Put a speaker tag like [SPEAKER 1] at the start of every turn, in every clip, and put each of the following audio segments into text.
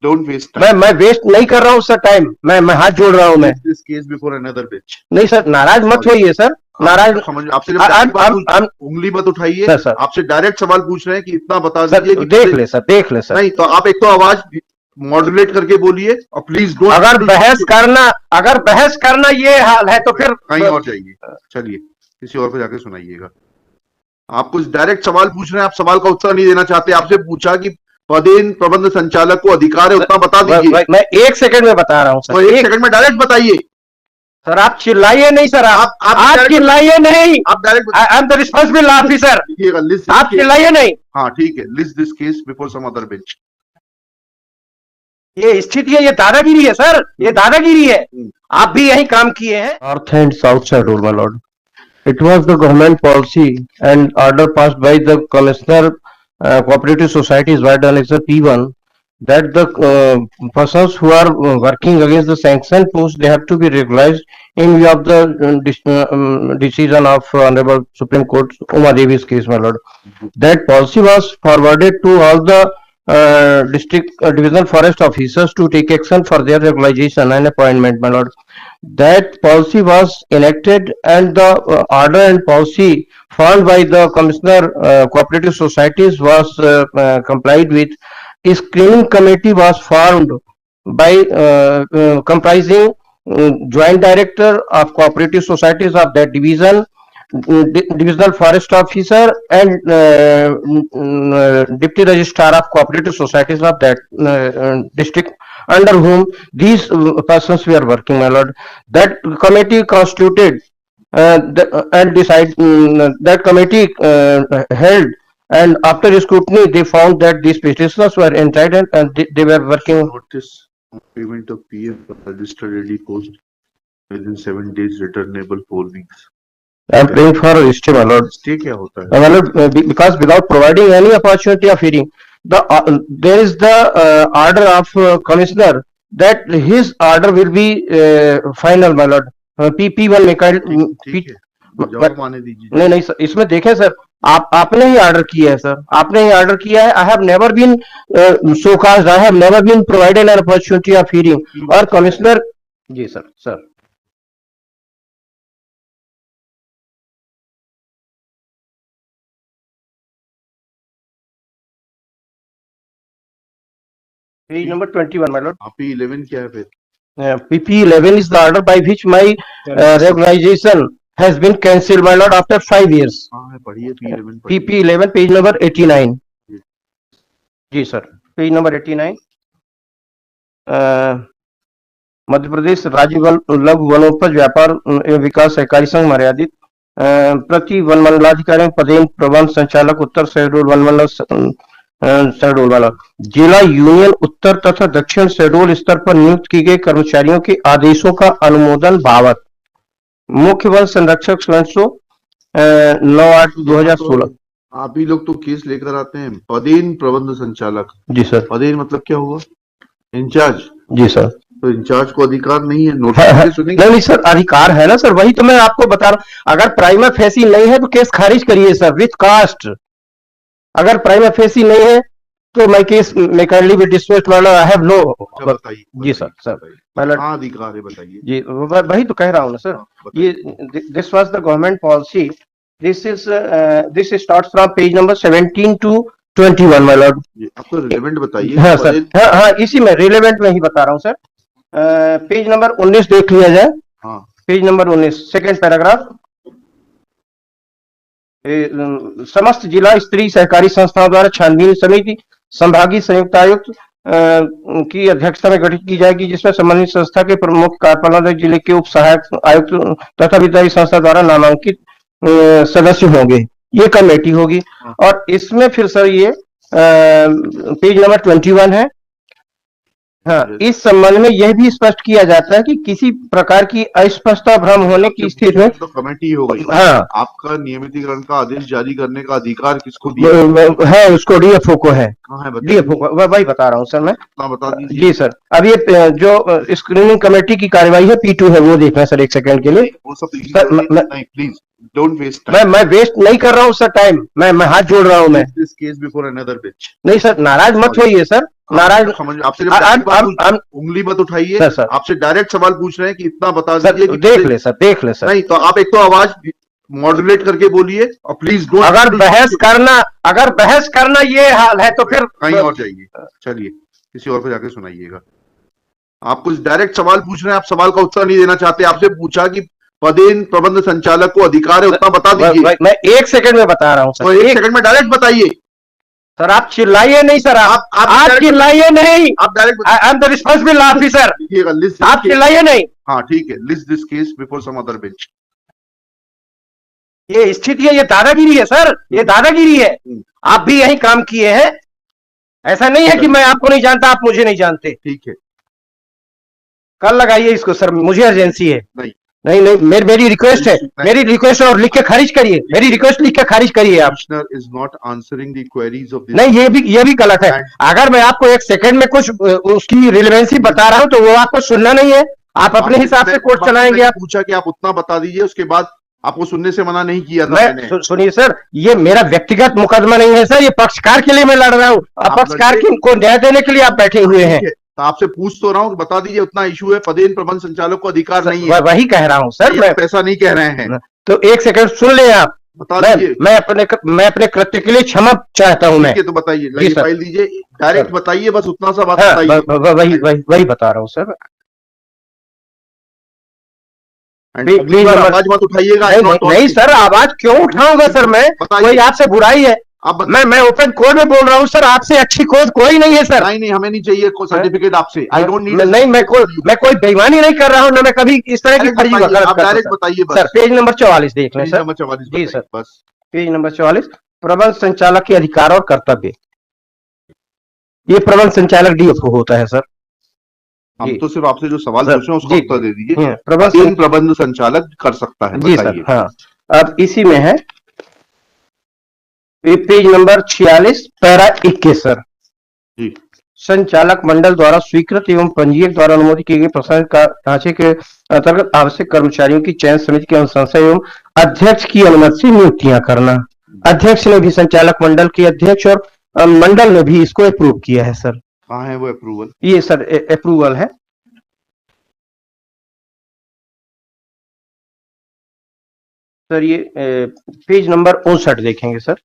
[SPEAKER 1] Don't waste
[SPEAKER 2] मैं waste नहीं कर रहा हूँ सर टाइम, मैं हाथ जोड़ रहा हूँ। मैं
[SPEAKER 1] this case before another bench.
[SPEAKER 2] नहीं सर, नाराज मत होइए सर, नाराज
[SPEAKER 1] समझ, आपसे उंगली मत उठाइए सर, आपसे डायरेक्ट सवाल पूछ रहे हैं कि इतना बता दीजिए कि
[SPEAKER 2] देख ले सर।
[SPEAKER 1] नहीं तो आप एक तो आवाज मॉड्यूलेट करके बोलिए और प्लीज डोंट।
[SPEAKER 2] अगर बहस करना ये हाल है तो फिर
[SPEAKER 1] कहीं और जाइए, चलिए किसी और को जाके सुनाइएगा। आप कुछ डायरेक्ट सवाल पूछ रहे हैं, आप सवाल का उत्तर नहीं देना चाहते। आपसे पूछा कि पदेन प्रबंध संचालक को अधिकार है, उतना बता दीजिए।
[SPEAKER 2] मैं 1 सेकंड में बता रहा हूँ सर,
[SPEAKER 1] तो 1 सेकंड में डायरेक्ट बताइए
[SPEAKER 2] सर। आप चिल्लाइए नहीं सर, आप चिल्लाइए नहीं,
[SPEAKER 1] आप direct
[SPEAKER 2] I am the responsible officer, आप चिल्लाइए नहीं।
[SPEAKER 1] हाँ ठीक है, list this case before some other bench.
[SPEAKER 2] ये स्थिति है, ये दादागिरी है सर, ये दादागिरी है। आप भी यही काम किए हैं। North and south side, my Lord, it was the government policy and order passed by the Commissioner Cooperative Societies Wide Annexure P1 that the persons who are working against the sanctioned post, they have to be regularized in view of the decision of Honorable Supreme Court Uma Devi's case, my lord. That policy was forwarded to all the district divisional forest officers to take action for their regularization and appointment, my lord. That policy was enacted and the order and policy found by the Commissioner Cooperative Societies was complied with. A screening committee was formed by comprising joint director of cooperative societies of that division, divisional forest officer and deputy registrar of cooperative societies of that district, under whom these persons were working, my lord. That committee constituted and that committee held, and after scrutiny they found that these petitioners were entitled and they were working.
[SPEAKER 1] Notice payment of PF registered ready post within 7 days, returnable 4 weeks.
[SPEAKER 2] I am praying for stay, my lord.
[SPEAKER 1] Stay क्या होता है?
[SPEAKER 2] My lord, because without providing any opportunity of hearing, there is the order of commissioner that his order will be final, my lord. P1 में
[SPEAKER 1] जवाब आने दीजिए।
[SPEAKER 2] नहीं sir, इसमें देखें सर, आपने ही ऑर्डर किया है सर, आपने ही ऑर्डर किया है। I have never been so cast, I have never been provided an opportunity of hearing. और commissioner ji sir page number 21, my lord.
[SPEAKER 1] P11 क्या है फिर?
[SPEAKER 2] PP11 is the order by which my regularization has been cancelled, my lord, after 5 years.
[SPEAKER 1] पढ़िए P11।
[SPEAKER 2] PP11 page number 89 जी sir, page number 89। Madhya Pradesh राज्य लघु वनोपज व्यापार एवं विकास सहकारी संघ मर्यादित प्रति वन मंडलाधिकारी पदेन प्रबंध संचालक उत्तर शेड्यूल वन मंडल शहडोल वाला जिला यूनियन उत्तर तथा दक्षिण शहडोल स्तर पर नियुक्त की गए कर्मचारियों के आदेशों का अनुमोदन भावत। मुख्य वन संरक्षक 9/8/2016।
[SPEAKER 1] आप ही लोग तो केस लेकर आते हैं। पदेन प्रबंध संचालक,
[SPEAKER 2] जी सर।
[SPEAKER 1] पदेन मतलब क्या हुआ? इंचार्ज।
[SPEAKER 2] जी सर।
[SPEAKER 1] तो इंचार्ज को अधिकार नहीं है नोटिस सुनेंगे?
[SPEAKER 2] नहीं सर, अधिकार है ना सर, वही तो मैं आपको बता रहा हूँ। अगर प्राइमा फेसी नहीं है तो केस खारिज करिए सर विथ कास्ट। अगर प्राइमा फेसी नहीं है तो मैं केस में kindly be dismissed, I have no.
[SPEAKER 1] बताइए
[SPEAKER 2] जी सर मतलब
[SPEAKER 1] अधिकार है, बताइए
[SPEAKER 2] जी, वही तो कह रहा हूँ ना सर। ये this was the government policy, this starts from page number 17 to 21, my Lord.
[SPEAKER 1] आपको रिलेवेंट बताइए।
[SPEAKER 2] हाँ सर, हाँ इसी में रिलेवेंट में ही बता रहा हूँ सर। पेज नंबर 19 देख लिया जाए। हाँ पेज नंबर 19 सेकेंड पैराग्राफ। समस्त जिला स्तरीय सहकारी संस्थाओं द्वारा छानबीन समिति संभागीय संयुक्त आयुक्त की अध्यक्षता में गठित की जाएगी, जिसमें संबंधित संस्था के प्रमुख कार्यपालक जिले के उप सहायक आयुक्त तथा वित्तीय संस्था द्वारा नामांकित सदस्य होंगे। ये कमेटी होगी। और इसमें फिर सर ये पेज नंबर 21 है। हाँ, इस संबंध में यह भी स्पष्ट किया जाता है कि किसी प्रकार की अस्पष्टता भ्रम होने की स्थिति में
[SPEAKER 1] तो कमेटी हो गई।
[SPEAKER 2] हाँ,
[SPEAKER 1] आपका नियमितीकरण का आदेश जारी करने का अधिकार किसको दिया
[SPEAKER 2] है? उसको डीएफओ को है।
[SPEAKER 1] डीएफओ
[SPEAKER 2] को, वही बता रहा हूँ सर मैं।
[SPEAKER 1] बता दीजिए।
[SPEAKER 2] जी सर, अब ये जो स्क्रीनिंग कमेटी की कार्यवाही है P2 है, वो देखना सर 1 सेकंड के लिए।
[SPEAKER 1] वो सब प्लीज डोंट वेस्ट।
[SPEAKER 2] मैं वेस्ट नहीं कर रहा हूँ सर टाइम, मैं हाथ जोड़ रहा हूँ। मैं
[SPEAKER 1] this case before another bench.
[SPEAKER 2] नहीं सर, नाराज मत होइए सर, नाराज
[SPEAKER 1] समझ आपसे जब direct बात पूछ- उंगली मत उठाइए
[SPEAKER 2] सर, सर।
[SPEAKER 1] आपसे डायरेक्ट सवाल पूछ रहे हैं कि इतना बता
[SPEAKER 2] सर
[SPEAKER 1] दीजिए कि
[SPEAKER 2] देख ले सर, देख ले सर।
[SPEAKER 1] नहीं तो आप एक तो आवाज मॉड्यूलेट करके बोलिए और प्लीज डोंट
[SPEAKER 2] अगर बहस करना ये हाल है तो फिर
[SPEAKER 1] कहीं और जाइए, चलिए किसी और को जाके सुनाइएगा। आप कुछ डायरेक्ट सवाल पूछ रहे हैं, आप सवाल का उत्तर नहीं देना चाहते। आपसे पूछा कि पदेन प्रबंध संचालक को अधिकार है उतना बता दीजिए।
[SPEAKER 2] मैं 1 सेकंड में बता रहा हूँ
[SPEAKER 1] तो
[SPEAKER 2] सर।
[SPEAKER 1] 1 सेकंड में डायरेक्ट बताइए।
[SPEAKER 2] सर आप चिल्लाइए नहीं सर, आप चिल्लाइए नहीं।
[SPEAKER 1] आप direct
[SPEAKER 2] I am the responsible officer.
[SPEAKER 1] लिखिएगा लिस्ट।
[SPEAKER 2] आप चिल्लाइए नहीं।
[SPEAKER 1] हाँ ठीक है, list this case before some other bench.
[SPEAKER 2] ये स्थिति है, ये दादागिरी है सर, ये दादागिरी है। आप भी यही काम किए हैं। ऐसा नहीं है कि मैं आपको नहीं जानता, आप मुझे नहीं जानते।
[SPEAKER 1] ठीक है,
[SPEAKER 2] कल लगाइए इसको सर, मुझे अर्जेंसी है।
[SPEAKER 1] नहीं
[SPEAKER 2] नहीं मेरी रिक्वेस्ट है, मेरी रिक्वेस्ट और लिख के खारिज करिए, मेरी रिक्वेस्ट लिख के खारिज करिए आप।
[SPEAKER 1] Commissioner is not answering the queries of this.
[SPEAKER 2] नहीं ये भी गलत है। अगर मैं आपको 1 सेकंड में कुछ उसकी रिलेवेंसी बता रहा हूं तो वो आपको सुनना नहीं है। आप अपने हिसाब से कोर्ट चलाएंगे। आप
[SPEAKER 1] पूछा कि आप उतना बता दीजिए, उसके बाद आपको सुनने से मना नहीं किया था मैंने।
[SPEAKER 2] सुनिए सर, ये मेरा व्यक्तिगत मुकदमा नहीं है सर, ये पक्षकार के लिए मैं लड़ रहा हूँ। पक्षकार को न्याय देने के लिए आप बैठे हुए हैं।
[SPEAKER 1] तो आपसे पूछ तो रहा हूँ, बता दीजिए उतना इशू है। पदेन प्रबंध संचालक को अधिकार नहीं है।
[SPEAKER 2] वही कह रहा हूँ सर, मैं
[SPEAKER 1] पैसा नहीं कह रहे हैं।
[SPEAKER 2] तो 1 सेकंड सुन ले आप।
[SPEAKER 1] बता दीजिए।
[SPEAKER 2] मैं अपने कृत्य के लिए क्षमा चाहता हूँ। मैं
[SPEAKER 1] तो बताइए, फाइल दीजिए, डायरेक्ट बताइए, बस उतना सा बात
[SPEAKER 2] बताइए। वही बता रहा हूँ सर।
[SPEAKER 1] प्लीज आवाज मत उठाइएगा।
[SPEAKER 2] नहीं सर, आवाज क्यों उठाऊंगा सर मैं? कोई आपसे बुराई है? मैं ओपन कोर्ट में बोल रहा हूँ सर, आपसे अच्छी खोज कोई नहीं है सर।
[SPEAKER 1] नहीं हमें नहीं चाहिए कोई सर्टिफिकेट आपसे। I don't need.
[SPEAKER 2] नहीं मैं कोई बेईमानी नहीं कर रहा हूँ ना, मैं कभी इस तरह की फर्जी वकालत करता हूं।
[SPEAKER 1] बताइए
[SPEAKER 2] सर पेज नंबर 44 देख लें सर।
[SPEAKER 1] नंबर 44
[SPEAKER 2] जी सर,
[SPEAKER 1] बस
[SPEAKER 2] पेज नंबर 44, प्रबंध संचालक के अधिकार और कर्तव्य। ये प्रबंध संचालक डीएफओ होता है सर।
[SPEAKER 1] हम तो सिर्फ आपसे जो सवाल पूछ रहे हैं उसका उत्तर दे दीजिए। प्रबंध संचालक कर सकता है।
[SPEAKER 2] जी सर। हाँ, अब इसी में है पेज नंबर 46 पैरा 21 सर।
[SPEAKER 1] जी।
[SPEAKER 2] संचालक मंडल द्वारा स्वीकृत एवं पंजीयक द्वारा अनुमोदित किए गए प्रशासनिक ढांचे के अंतर्गत आवश्यक कर्मचारियों की चयन समिति के अनुशंसा एवं अध्यक्ष की अनुमति से नियुक्तियां करना। अध्यक्ष ने भी संचालक मंडल के अध्यक्ष और मंडल ने भी इसको अप्रूव किया है सर।
[SPEAKER 1] कहाँ है वो अप्रूवल?
[SPEAKER 2] ये सर अप्रूवल है सर। ये पेज नंबर 59 देखेंगे सर।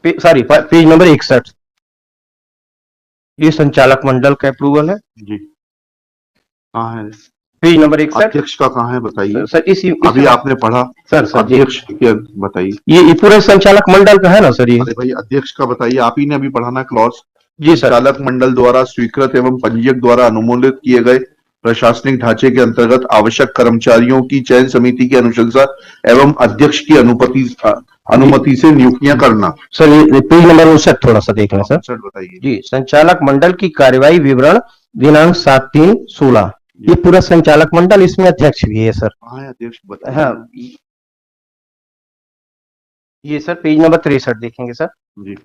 [SPEAKER 2] Sorry page number 61। ये संचालक मंडल का अप्रूवल है
[SPEAKER 1] जी। कहाँ है
[SPEAKER 2] पेज नंबर 61?
[SPEAKER 1] अध्यक्ष का कहाँ है बताइए
[SPEAKER 2] सर। इसी
[SPEAKER 1] अभी आपने पढ़ा
[SPEAKER 2] सर।
[SPEAKER 1] अध्यक्ष के बताइए।
[SPEAKER 2] ये पूरे संचालक मंडल का है ना सर? ये
[SPEAKER 1] अरे भाई अध्यक्ष का बताइए, आप ही ने अभी पढ़ाना क्लॉज।
[SPEAKER 2] जी सर।
[SPEAKER 1] संचालक मंडल द्वारा स्वीकृत एवं पंजीयक द्वारा अनुमोदित किए गए प्रशासनिक ढांचे के अंतर्गत आवश्यक कर्मचारियों की चयन समिति की अनुशंसा एवं अध्यक्ष की अनुमति से नियुक्तियां करना।
[SPEAKER 2] सर ये पेज नंबर 59 थोड़ा सा देख लें सर।
[SPEAKER 1] बताइए
[SPEAKER 2] जी। संचालक मंडल की कार्यवाही विवरण दिनांक 7/3/16। ये पूरा संचालक मंडल, इसमें अध्यक्ष भी है सर।
[SPEAKER 1] हाँ अध्यक्ष बताइए।
[SPEAKER 2] हाँ ये सर पेज नंबर 63 देखेंगे सर।
[SPEAKER 1] जी।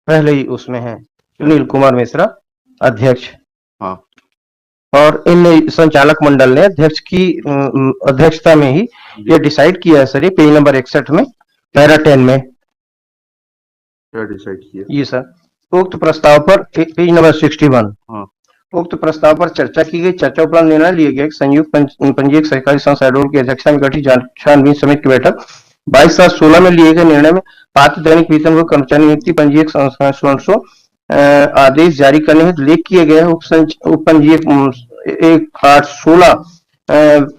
[SPEAKER 2] पहले ही उसमें है सुनील कुमार मिश्रा अध्यक्ष।
[SPEAKER 1] हाँ।
[SPEAKER 2] और इन संचालक मंडल ने अध्यक्ष की अध्यक्षता में ही ये डिसाइड किया है सर। ये पेज नंबर 61 में पैरा 10 में
[SPEAKER 1] क्या डिसाइड किया?
[SPEAKER 2] ये सर उक्त प्रस्ताव पर पेज नंबर 61।
[SPEAKER 1] हाँ।
[SPEAKER 2] उक्त प्रस्ताव पर चर्चा की गई। चर्चा उपरांत निर्णय लिए गए। संयुक्त पंजीयक सहकारी संस्था एडोल की अध्यक्षता में गठित छानबीन समिति की बैठक 22/7/16 में लिए गए निर्णय में पात्र दैनिक वेतन कर्मचारी नियुक्ति पंजीयक संस्था आदेश जारी करने हेतु लेख किए गए। उपपंजीयक 1/8/16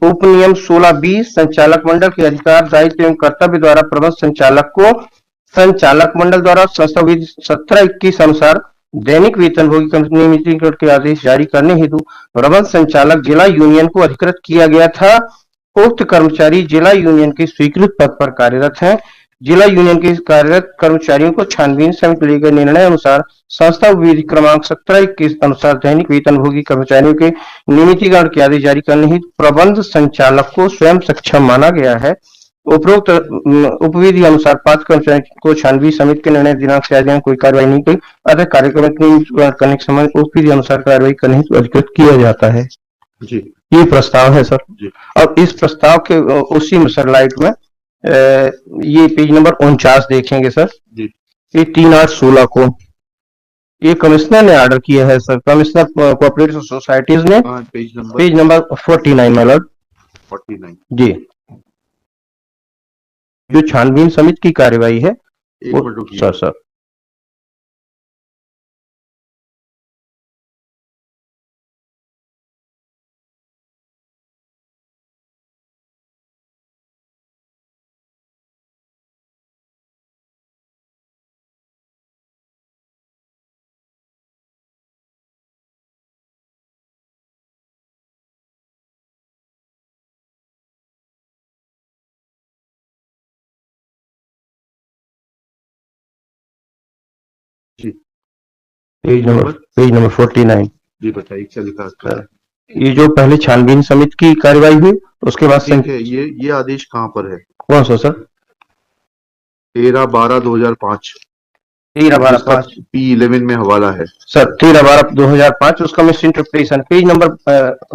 [SPEAKER 2] उपनियम 16/20 संचालक मंडल के अधिकार दायित्व एवं कर्तव्य द्वारा प्रबंध संचालक को संचालक मंडल द्वारा संस्था विधि 17/21 अनुसार दैनिक वेतनभोगी कंपनी के आदेश जारी करने हेतु प्रबंध संचालक जिला यूनियन को अधिकृत किया गया था। उक्त कर्मचारी जिला यूनियन के स्वीकृत पद पर कार्यरत हैं। जिला यूनियन के कार्यरत कर्मचारियों को छानबीन समिति लिए गए निर्णय अनुसार संस्था विधि क्रमांक 17/21 अनुसार दैनिक वेतनभोगी कर्मचारियों के नियमितीकरण के आदेश जारी करने हेतु प्रबंध संचालक को स्वयं सक्षम माना गया है। उपरोक्त उपविधि अनुसार पात्र कर्मचारी को छानबीन समिति के निर्णय दिनांक से आज कोई कार्रवाई नहीं की, अतः कार्यक्रम करने के समय उपविधि अनुसार कार्रवाई करने हेतु अधिकृत किया जाता है।
[SPEAKER 1] जी।
[SPEAKER 2] ये प्रस्ताव है सर।
[SPEAKER 1] जी।
[SPEAKER 2] और इस प्रस्ताव के उसी में सर लाइट में ये पेज नंबर 49 देखेंगे सर।
[SPEAKER 1] जी।
[SPEAKER 2] ये 3/8/16 को ये कमिश्नर ने ऑर्डर किया है सर, कमिश्नर कोऑपरेटिव सोसाइटीज ने, पेज नंबर 49 माय लॉर्ड।
[SPEAKER 1] 49
[SPEAKER 2] जी, जो छानबीन समिति की कार्यवाही है
[SPEAKER 1] एक मिनट रुकिए।
[SPEAKER 2] सर
[SPEAKER 1] जी,
[SPEAKER 2] पेज नंबर 49।
[SPEAKER 1] जी बताइए क्या लिखा है
[SPEAKER 2] सर, ये जो पहले छानबीन समिति की कार्यवाही हुई उसके बाद
[SPEAKER 1] ठीक है, ये आदेश कहाँ पर है?
[SPEAKER 2] कौन सा सर?
[SPEAKER 1] 13/12/2005
[SPEAKER 2] 13/12/5
[SPEAKER 1] P11 में हवाला है
[SPEAKER 2] सर, 13/12/2005 उसका miss interpretation, page number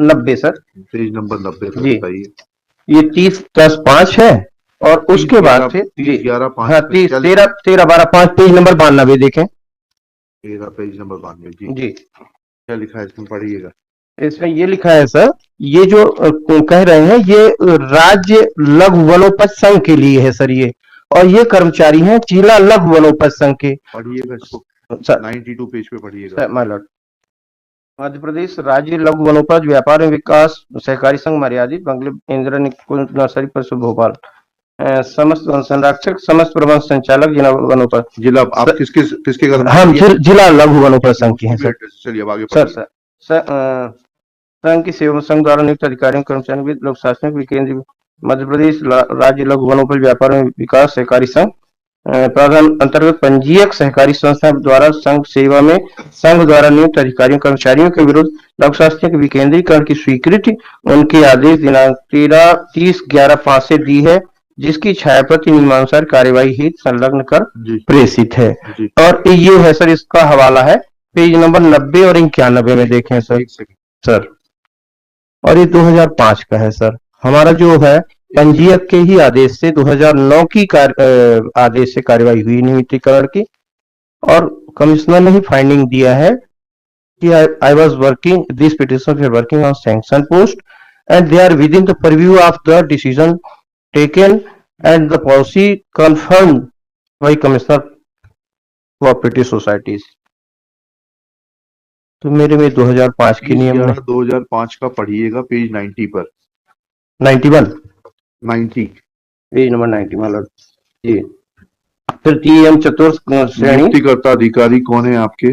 [SPEAKER 2] 90 sir.
[SPEAKER 1] Page number 90 पे
[SPEAKER 2] जी।
[SPEAKER 1] बताइए।
[SPEAKER 2] ये 30/10/5 है और उसके बाद फिर
[SPEAKER 1] 30/11/5
[SPEAKER 2] हाँ 13/12/5 पेज नंबर 92 देखें।
[SPEAKER 1] 13 पेज नंबर 92 जी।
[SPEAKER 2] जी,
[SPEAKER 1] क्या लिखा है इसमें पढ़िएगा।
[SPEAKER 2] इसमें ये लिखा है सर, ये जो कह रहे हैं ये राज्य लघु वनोपज संघ के लिए है सर ये, और ये कर्मचारी हैं जिला लघु वनोपज संघ के।
[SPEAKER 1] पढ़िएगा इसको,
[SPEAKER 2] सर
[SPEAKER 1] 92 पेज पे पढ़िएगा।
[SPEAKER 2] माय लॉर्ड, मध्य प्रदेश राज्य लघु वनोपज व्यापार एवं विकास सहकारी संघ मर्यादित बंगले इंदिरा निकुंज नर्सरी परिसर भोपाल, समस्त वन संरक्षक, समस्त प्रबंध संचालक जिला वनोपज।
[SPEAKER 1] जिला आप किसके
[SPEAKER 2] हम जिला लघु वनोपज संघ के हैं सर।
[SPEAKER 1] चलिए अब आगे
[SPEAKER 2] सर संघ की सेवा संघ द्वारा नियुक्त अधिकारियों कर्मचारियों के लोक शासनिक विकेंद्रीय मध्य प्रदेश राज्य लघु वनोपज व्यापार एवं विकास सहकारी संघ प्रावधान अंतर्गत पंजीयक सहकारी संस्था द्वारा संघ सेवा में संघ द्वारा नियुक्त अधिकारियों कर्मचारियों के विरुद्ध लोक शासनिक विकेंद्रीकरण की स्वीकृति उनके आदेश दिनांक 30/11/5 से दी है, जिसकी छायाप्रति नियमानुसार कार्यवाही हेतु संलग्न कर प्रेषित है। और ये है सर, इसका हवाला है पेज नंबर 90 और 91 में देखें सर। और ये 2005 का है सर। हमारा जो है पंजीयक के ही आदेश से 2009 की आदेश से कार्यवाही हुई नियमितीकरण की, और कमिश्नर ने ही फाइंडिंग दिया है कि I was working this petition working on sanction post and they are within the purview of the decision taken and the policy confirmed by commissioner cooperative societies. तो मेरे में 2005 के नियम में
[SPEAKER 1] 2005 का पढ़िएगा पेज 90 पर
[SPEAKER 2] 90 पेज नंबर 90 मतलब जी। फिर TM चतुर्थ श्रेणी
[SPEAKER 1] नियुक्तिकर्ता अधिकारी कौन है आपके?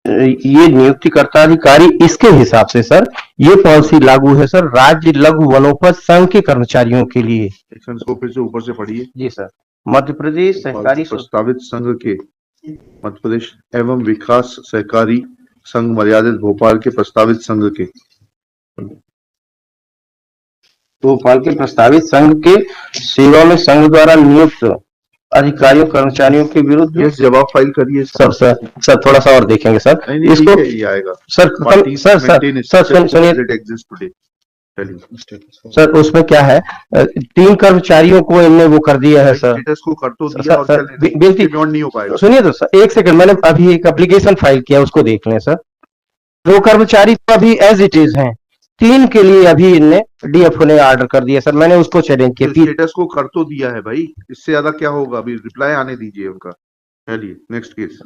[SPEAKER 2] ये नियुक्तिकर्ता अधिकारी इसके हिसाब से सर ये पॉलिसी लागू है सर राज्य लघु वनोपज संघ के कर्मचारियों के लिए।
[SPEAKER 1] इसको फिर से ऊपर से पढ़िए।
[SPEAKER 2] जी सर, मध्य प्रदेश सहकारी
[SPEAKER 1] प्रस्तावित संघ के मध्य प्रदेश एवं विकास सहकारी संघ मर्यादित भोपाल के प्रस्तावित संघ के
[SPEAKER 2] भोपाल के प्रस्तावित संघ के सेवा में संघ द्वारा नियुक्त अधिकारियों कर्मचारियों के विरुद्ध
[SPEAKER 1] यस जवाब फाइल करिए
[SPEAKER 2] सर थोड़ा सा और देखेंगे सर इसको
[SPEAKER 1] आएगा
[SPEAKER 2] सर सुनिए सर उसमें क्या है 3 कर्मचारियों को इनने वो कर दिया है सर।
[SPEAKER 1] को कर तो दिया और
[SPEAKER 2] बेनती
[SPEAKER 1] नहीं हो पाएगा।
[SPEAKER 2] सुनिए तो सर एक सेकंड, मैंने अभी एक एप्लीकेशन फाइल किया उसको देख लें सर। 2 कर्मचारी तो अभी एज इट इज हैं, 3 के लिए अभी इनने DFO ने ऑर्डर कर दिया सर। मैंने उसको चैलेंज किया,
[SPEAKER 1] स्टेटस को कर तो दिया है भाई, इससे ज्यादा क्या होगा? अभी रिप्लाई आने दीजिए उनका। चलिए नेक्स्ट केस।